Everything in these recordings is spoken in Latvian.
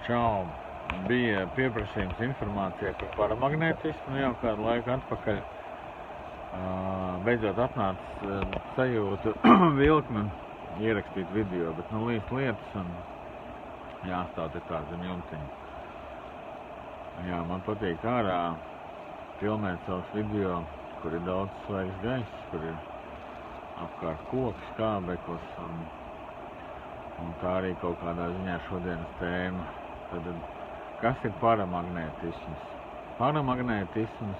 Čau! Bija pieprasījums informācijai par paramagnētismu jau kādu laiku atpakaļ. Beidzot atnāca sajūta vilkme ierakstīt video, bet līdz lietas un jāstāv te tā zem jumtiņa. Jā, man patīk ārā filmēt savus video, kur ir daudz svaigs gaiss, kur ir apkārt koks, skābeklis un tā arī kaut kādā ziņā šodienas tēma. Tad, kas ir paramagnētisms? Paramagnētisms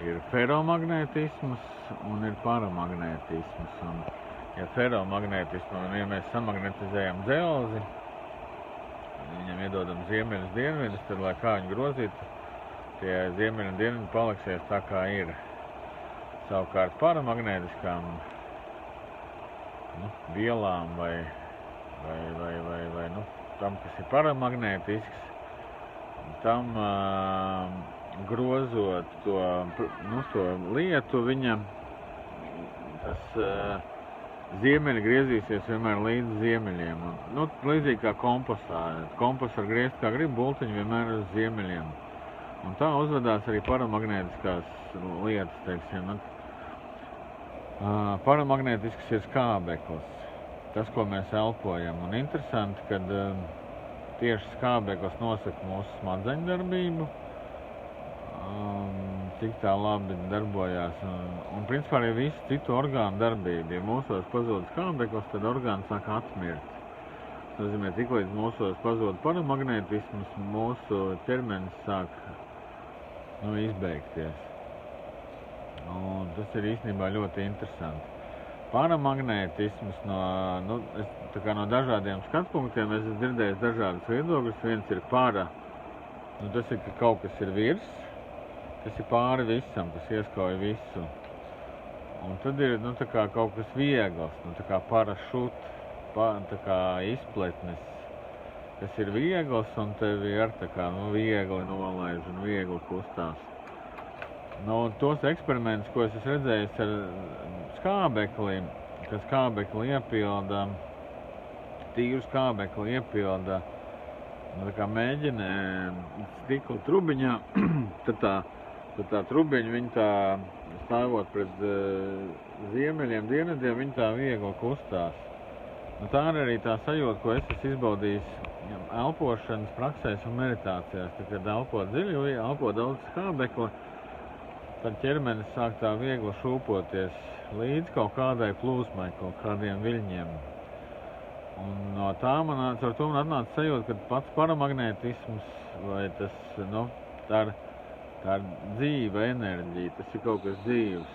ir feromagnētisms un ir paramagnētisms. Un, ja feromagnētismu, ja mēs samagnetizējam dzelzi, viņam iedodam ziemeļus dienvidus, tad, lai kā viņu grozītu, tie ziemeļi un dienvidi paliksies tā, kā ir. Savukārt paramagnētiskām vielām vai tam, kas ir paramagnētisks, tam grozot to lietu, viņa tas ziemeļi griezīsies vienmēr līdz ziemeļiem. Līdzīgi kā kompasā. Kompass var griezt kā grib, bultiņi vienmēr uz ziemeļiem. Un tā uzvedās arī paramagnētiskās lietas, teiksim. Paramagnētisks ir skābeklis. Tas, ko mēs elpojam. Un interesanti, kad tieši skābeklis nosaka mūsu smadzeņu darbību, cik tā labi darbojās. Un principā arī visu citu orgānu darbību. Ja mūsos pazūd skābeklis, tad orgāni sāk atmirt. Tas nozīmē, tiklīdz mūsos pazūd paramagnētisms, mūsu ķermenis sāk izbeigties. Un tas ir īstenībā ļoti interesanti. Paramagnētisms no dažādiem skatpunktiem es esmu dzirdējis dažādas viedokļus. Viens ir tas ir, ka kaut kas ir virs, kas ir pāri visam, kas ieskauj visu. Un tad ir kaut kas viegls, parašut, izpletnis, kas ir viegls un tevi ar viegli nolaiž un viegli kustās. Tos eksperimentus, ko es esmu redzējis ar skābekli, ka skābekli iepilda, tīru skābekli iepilda, mēģina stikla trubiņā, tad tā trubiņa, viņa tā stāvot pret ziemeļiem, dienvidiem, viņa tā viegli kustās. Tā ir arī tā sajūta, ko es esmu izbaudījis elpošanas praksēs un meditācijās. Kad elpo dziļi, elpo daudz skābekli, tad ķermenis sāk tā viegli šūpoties līdz kaut kādai plūsmai, kaut kādiem viļņiem. Un no tā man atnāca sajūta, ka pats paramagnētisms vai tā ir dzīva enerģija, tas ir kaut kas dzīvs.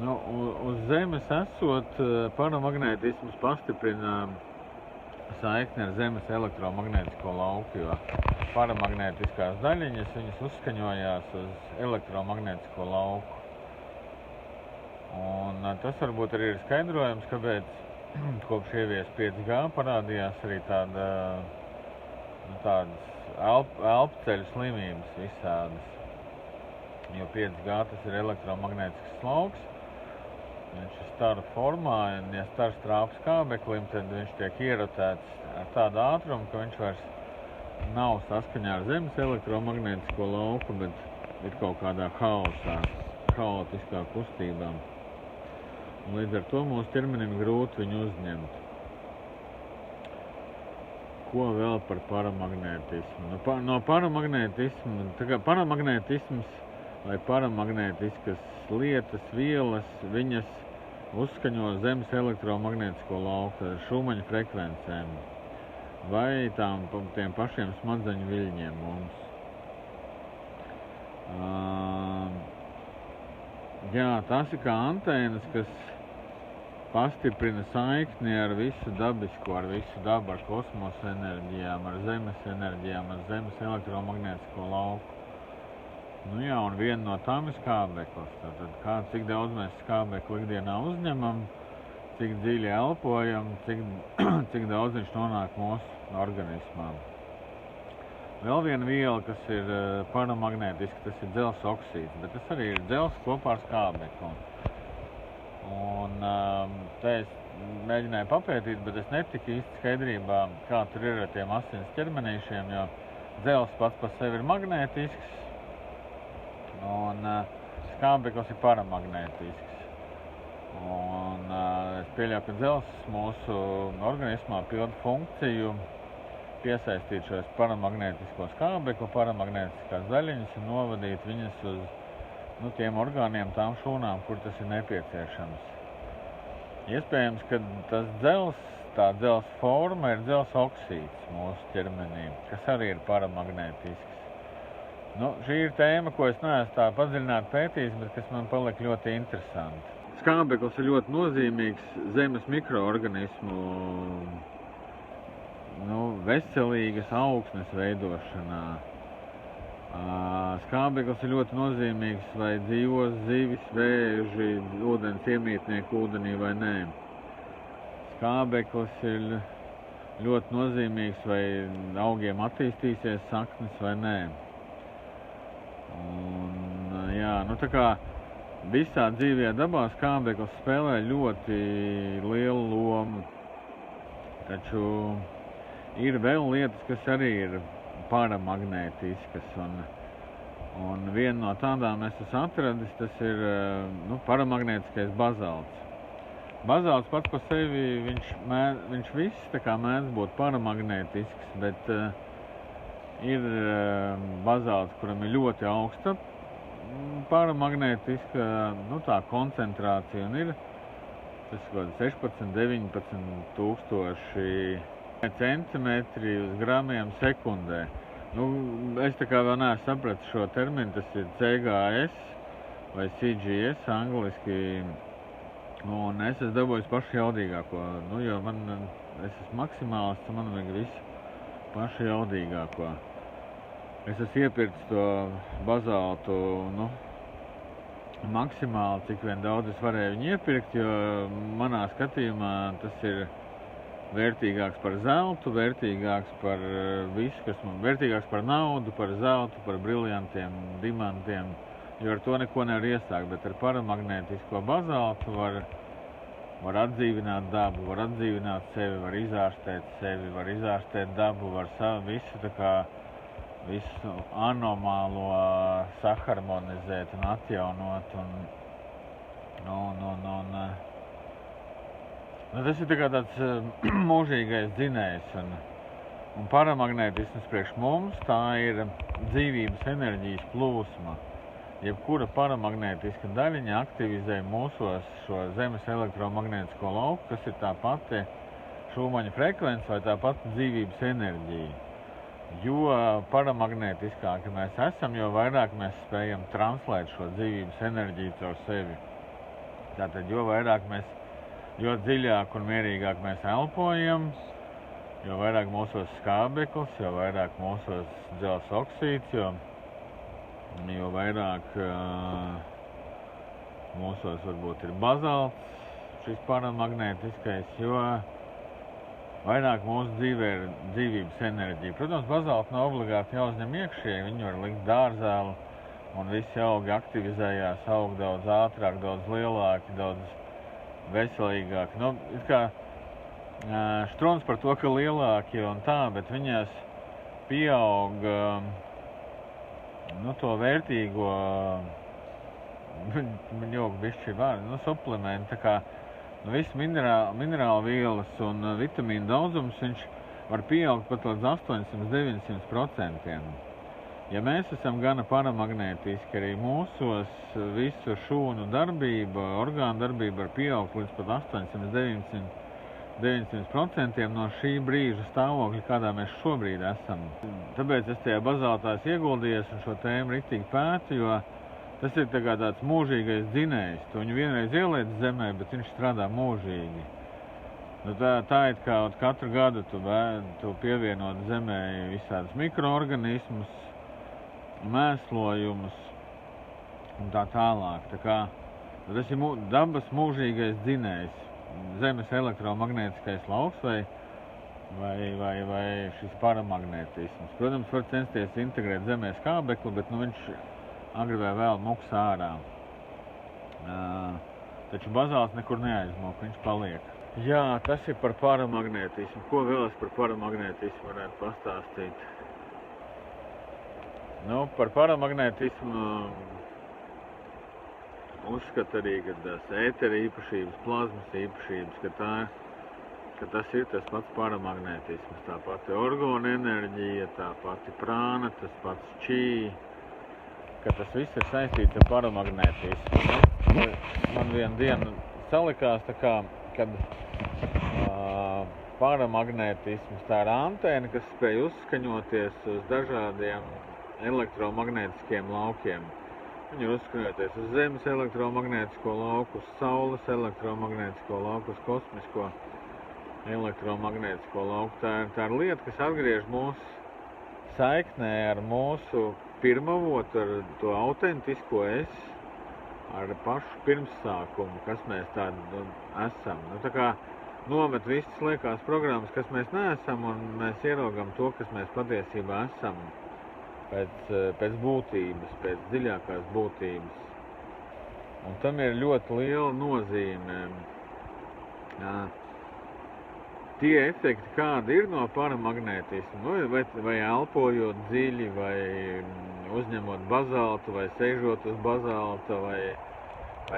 Uz Zemes esot, paramagnētisms pastiprina saikni ar Zemes elektromagnētisko lauku, jo paramagnētiskās daļiņas, viņas uzskaņojās uz elektromagnētisko lauku. Un tas varbūt arī ir skaidrojums, kāpēc kopš ievies 5G parādījās arī tādas elpceļu slimības visādas. Jo 5G tas ir elektromagnētisks lauks, viņš ir stara formā, un ja stars trāp skābeklim, tad viņš tiek ierotēts ar tādu ātrumu, ka viņš vairs nav saskaņā ar Zemes elektromagnētisko lauku, bet ir kaut kādā haotiskā kustībā. Un līdz ar to mūsu ķermenim grūti viņu uzņemt. Ko vēl par paramagnētismu? No paramagnētismu, paramagnētisms vai paramagnētiskas lietas, vielas, viņas uzskaņo Zemes elektromagnētisko lauku ar šūmaņa frekvencēm vai tiem pašiem smadzeņu viļņiem mums. Tās ir kā antēnas, kas pastiprina saikni ar visu dabisko, ar visu dabu, ar kosmosa enerģijām, ar Zemes enerģijām, ar Zemes elektromagnētisko lauku. Un viena no tām ir skābeklis. Tātad cik daudz mēs skābekli ikdienā uzņemam, cik dziļi elpojam, cik daudz viņš nonāk mūsu organismā. Vēl viena viela, kas ir paramagnētiska, tas ir dzelzs oksīds, bet tas arī ir dzelzs kopā ar skābekli. Un te es mēģināju papētīt, bet es netiku īsti skaidrībā, kā tur ir ar tiem asins ķermenīšiem, jo dzelzs pats par sevi ir magnētisks, un skābeklis ir paramagnētisks. Un es pieļauju, ka dzelzs mūsu organismā pilda funkciju piesaistīt šos paramagnētisko skābekli, paramagnētiskās daļiņas un novadīt viņas uz tiem orgāniem, tām šūnām, kur tas ir nepieciešams. Iespējams, ka tā dzelzs forma ir dzelzs oksīds mūsu ķermenī, kas arī ir paramagnētisks. Šī ir tēma, ko es neesmu tā padziļināti pētījis, bet kas man palika ļoti interesanti. Skābeklis ir ļoti nozīmīgs zemes mikroorganismu veselīgas augsnes veidošanā. Skābeklis ir ļoti nozīmīgs, vai dzīvos zivis, vēži, ūdens iemītnieku ūdenī vai nē. Skābeklis ir ļoti nozīmīgs, vai augiem attīstīsies saknes vai nē. Tā kā visā dzīvajā dabā skābeklis spēlē ļoti lielu lomu. Taču ir vēl lietas, kas arī ir paramagnētiskas, un viena no tādām es esmu atradis, tas ir paramagnētiskais bazalts. Bazalts pats par sevi, viņš viss tā kā mēdz būt paramagnētisks, bet ir bazalts, kuram ir ļoti augsta paramagnētiska tā koncentrācija, un ir tas 16-19 tūkstoši centimetri uz gramiem sekundē. Es tā kā vēl neesmu sapratis šo terminu, tas ir CGS vai CGS angliski, un es esmu dabūjis pašu jaudīgāko, jo es esmu maksimālists, un man vajag visu pašu jaudīgāko. Es esmu iepircis to bazaltu, maksimāli, cik vien daudz es varēju viņu iepirkt, jo manā skatījumā tas ir vērtīgāks par zeltu, vērtīgāks par visu, vērtīgāks par naudu, par zeltu, par briljantiem, dimantiem, jo ar to neko nevar iesākt, bet ar paramagnētisko bazaltu var atdzīvināt dabu, var atdzīvināt sevi, var izārstēt dabu, var visu anomālo saharmonizēt un atjaunot, tas ir tāds mūžīgais dzinējs, un paramagnētisms priekš mums tā ir dzīvības enerģijas plūsma. Jebkura paramagnētiska daļiņa aktivizē mūsos šo zemes elektromagnētisko lauku, kas ir tā pati šūmaņa frekvence vai tā pati dzīvības enerģija. Jo paramagnētiskāki mēs esam, jo vairāk mēs spējam translēt šo dzīvības enerģiju caur sevi. Tātad, jo dziļāk un mierīgāk mēs elpojam, jo vairāk mūsos skābeklis, jo vairāk mūsos dzelzs oksīds, jo vairāk mūsos varbūt ir bazalts, šis paramagnētiskais, jo vairāk mūsu dzīvē ir dzīvības enerģija. Protams, bazalts nav obligāti jāuzņem iekšēji, viņu var likt dārzā, un visi augi aktivizējās, aug daudz ātrāk, daudz lielāki, daudz veselīgāki. Strons par to, ka lielāki un tā, bet viņās pieaug to vērtīgo suplementu, tā kā viss minerālu vielas un vitamīnu daudzums, viņš var pieaugt pat līdz 800-900%. Ja mēs esam gana paramagnētiski, arī mūsos visu šūnu darbība, orgānu darbība var pieaugt līdz pat 800-900% no šī brīža stāvokļa, kādā mēs šobrīd esam. Tāpēc es tajā bazaltā ieguldījies un šo tēmu ritīgi pētu, jo tas ir tāds mūžīgais dzinējs. Tu viņu vienreiz ieliec zemē, bet viņš strādā mūžīgi. Tā ir kā katru gadu tu pievienot zemē visādus mikroorganismus, mēslojumus un tā tālāk. Tas ir dabas mūžīgais dzinējs, zemes elektromagnētiskais lauks vai šis paramagnētisms. Protams, var censties integrēt zemē skābekli, bet viņš agri vai vēl muks ārā. Taču bazāls nekur neaizmok, viņš paliek. Jā, tas ir par paramagnētismu. Ko vēl es par paramagnētismu varētu pastāstīt? Nu, par paramagnētismu uzskata arī, ka tās ētera īpašības, plazmas īpašības, ka tas ir tas pats paramagnētisms. Tā pati orgona enerģija, tā pati prāna, tas pats čī, ka tas viss ir saistīts ar paramagnētismu. Nu, man vienu dienu salikās tā kā, kad paramagnētisms tā ir antēna, kas spēj uzskaņoties uz dažādiem elektromagnētiskiem laukiem. Viņi ir uzskaņoties uz Zemes elektromagnētisko lauku, uz Saules elektromagnētisko lauku, uz kosmisko elektromagnētisko lauku. Tā ir lieta, kas atgriež mūsu saiknē ar mūsu pirmavotu, ar to autentisko es, ar pašu pirmsākumu, kas mēs tādi esam. Nu, tā kā nomet visas liekās programmas, kas mēs neesam, un mēs ieraugam to, kas mēs patiesībā esam pēc būtības, pēc dziļākās būtības. Un tam ir ļoti liela nozīme. Tie efekti, kādi ir no paramagnētismu, vai elpojot dziļi, vai uzņemot bazaltu, vai sēžot uz bazalta, vai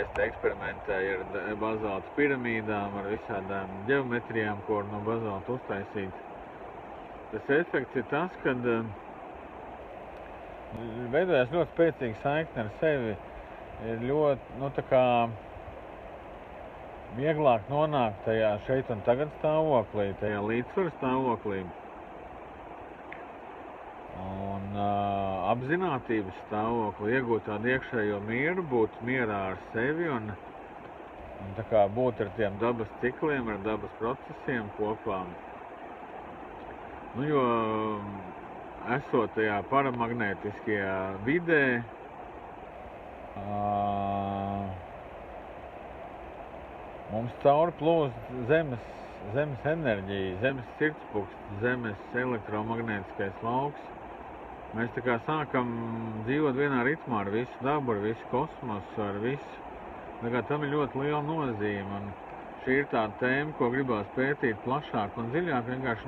es te eksperimentēju ar bazaltu piramīdām, ar visādām ģeometrijām, ko var no bazalta uztaisīt. Tas efekts ir tas, kad veidojās ļoti spēcīga saikne ar sevi, ir ļoti, tā kā vieglāk nonākt tajā šeit un tagad stāvoklī, tajā līdzsvaru stāvoklī. Un apzinātības stāvokli, iegūt tādu iekšējo mieru, būt mierā ar sevi un tā kā būt ar tiem dabas cikliem, ar dabas procesiem kopā. Nu, jo esot tajā paramagnētiskajā vidē, mums cauri plūst zemes enerģija, zemes sirdspūksts, zemes elektromagnētiskais lauks. Mēs tā kā sākam dzīvot vienā ritmā ar visu dabu, ar visu kosmosu, ar visu. Tā kā tam ir ļoti liela nozīme. Un šī ir tā tēma, ko gribās pētīt plašāk un dziļāk, vienkārši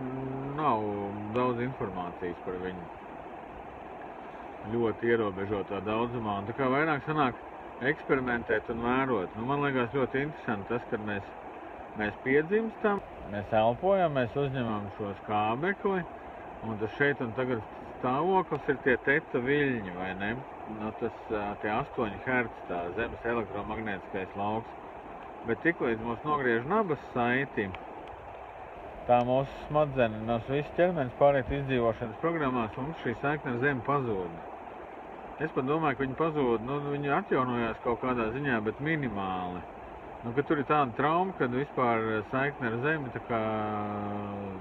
nav daudz informācijas par viņu. Ļoti ierobežotā daudzumā. Un tā kā vairāk sanāk eksperimentēt un vērot. Nu, man liekas ļoti interesanti tas, kad mēs piedzimstam, mēs elpojam, mēs uzņemam šo skābekli, un tas šeit un tagad stāvoklis ir tie teta viļņi, vai ne? Nu, tie 8 Hz, tā Zemes elektromagnētiskais lauks. Bet tiklīdz mūs nogriež nabas saiti, tā mūsu smadzenes, mūsu visu ķermenis pāriet izdzīvošanas programmās, mums šī saikne ar Zemi pazūd. Es pat domāju, ka viņi pazūd, viņi atjaunojās kaut kādā ziņā, bet minimāli. Ka tur ir tāda trauma, kad vispār saikne ar Zemi tā kā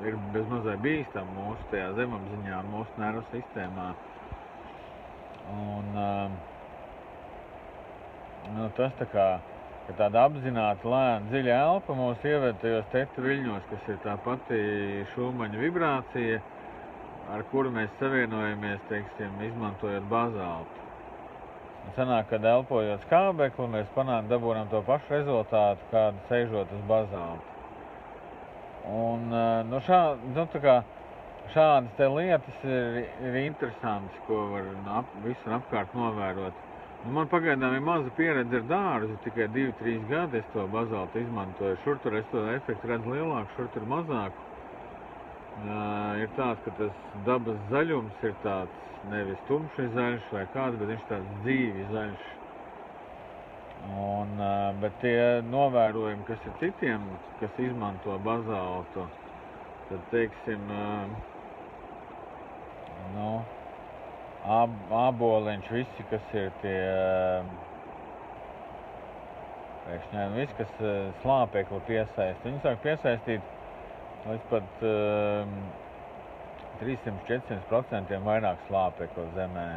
ir bezmazai bīstama mūsu tajā zemapziņā un mūsu nervu sistēmā. Un tas tā kā, ka tāda apzināta, lēna, dziļa elpa mūs ieved tajos teta viļņos, kas ir tā pati Šūmaņa vibrācija, ar kuru mēs savienojamies, teiksim, izmantojot bazaltu. Un sanāk, kad elpojot skābekli, mēs dabūnam to pašu rezultātu, kādu sēžot uz bazaltu. Un šādas te lietas ir interesantas, ko var visur apkārt novērot. Man pagaidām ir maza pieredze ar dārzu, tikai 2-3 gadi es to bazaltu izmantoju. Šur tur es to efektu redzu lielāku, šur tur mazāku. Ir tāds, ka tas dabas zaļums ir tāds nevis tumši zaļš vai kāds, bet viņš tāds dzīvi zaļš. Bet tie novērojumi, kas ir citiem, kas izmanto bazaltu, tad, teiksim, āboliņš, visi, kas ir tie, visi, kas slāpekli piesaist, viņi sāk piesaistīt līdz pat 300-400% vairāk slāpekli zemē.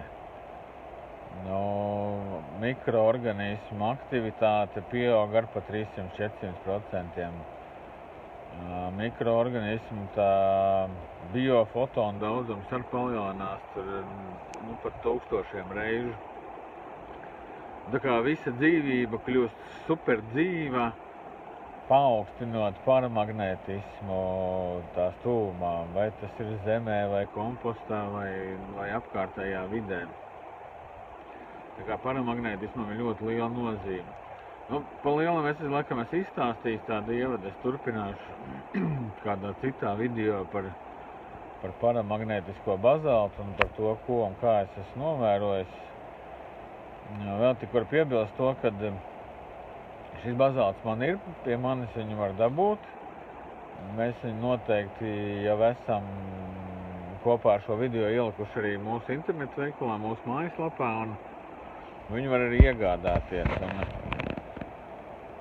Mikroorganismu aktivitāte pieaug ar pa 300-400%. Mikroorganismu tā biofotonu daudzums ar palielinās tur pat 1000 reižu. Tā kā visa dzīvība kļūst super dzīva, paaugstinot paramagnētismu tās tuvumā, vai tas ir zemē, vai kompostā, vai apkārtējā vidē. Tā kā paramagnētismam ir ļoti liela nozīme. Nu, pa lielam es izstāstīju tādu ievadu, es turpināšu kādā citā video par paramagnētisko bazaltu un par to, ko un kā es esmu novērojis. Vēl tik var piebilst to, ka šis bazalts man ir, pie manis viņu var dabūt. Mēs viņu noteikti jau esam kopā ar šo video ielikuši arī mūsu internetu veikalā, mūsu mājaslapā, un viņu var arī iegādāties.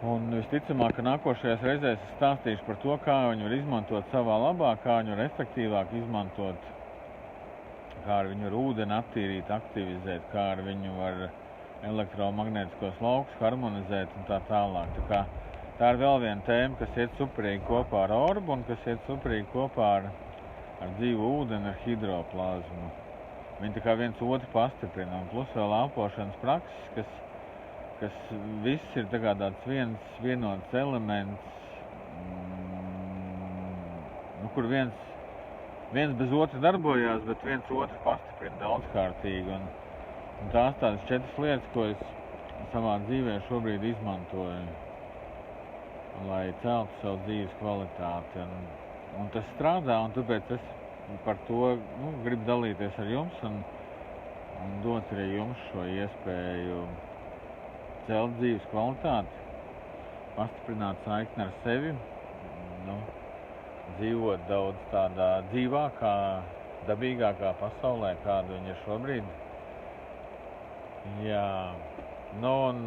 Un visticamāk, ka nākošajās reizēs es stāstīšu par to, kā viņu var izmantot savā labā, kā viņu var efektīvāk izmantot, kā ar viņu var ūdeni attīrīt, aktivizēt, kā ar viņu var elektromagnētiskos laukus harmonizēt un tā tālāk. Tā ir vēl viena tēma, kas iet superīgi kopā ar orbu un kas iet superīgi kopā ar dzīvu ūdeni, ar hidroplazmu. Viņi tā kā viens otru pastiprina, un plus vēl elpošanas prakses, kas viss ir tā kā tāds vienots elements, kur viens bez otra darbojās, bet viens otru pastiprina daudzkārtīgi. Un tās tādas 4 lietas, ko es savā dzīvē šobrīd izmantoju, lai celtu savu dzīves kvalitāti. Un tas strādā, un tāpēc es par to gribu dalīties ar jums un dot arī jums šo iespēju celt dzīves kvalitāti, pastiprināt saikni ar sevi, dzīvot daudz tādā dzīvākā, dabīgākā pasaulē, kāda viņa ir šobrīd. Jā, un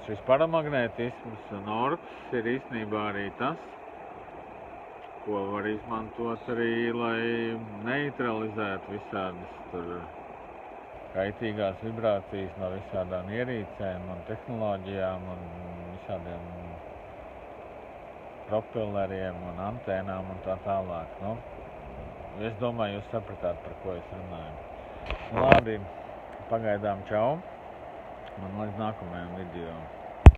šis paramagnētisms un orbs ir īstenībā arī tas, ko var izmantot arī, lai neutralizētu visādas tur kaitīgās vibrācijas no visādām ierīcēm un tehnoloģijām un visādiem propelleriem un antēnām un tā tālāk. Es domāju, jūs sapratāt, par ko es runāju. Labi, pagaidām čau, un līdz nākamajam video.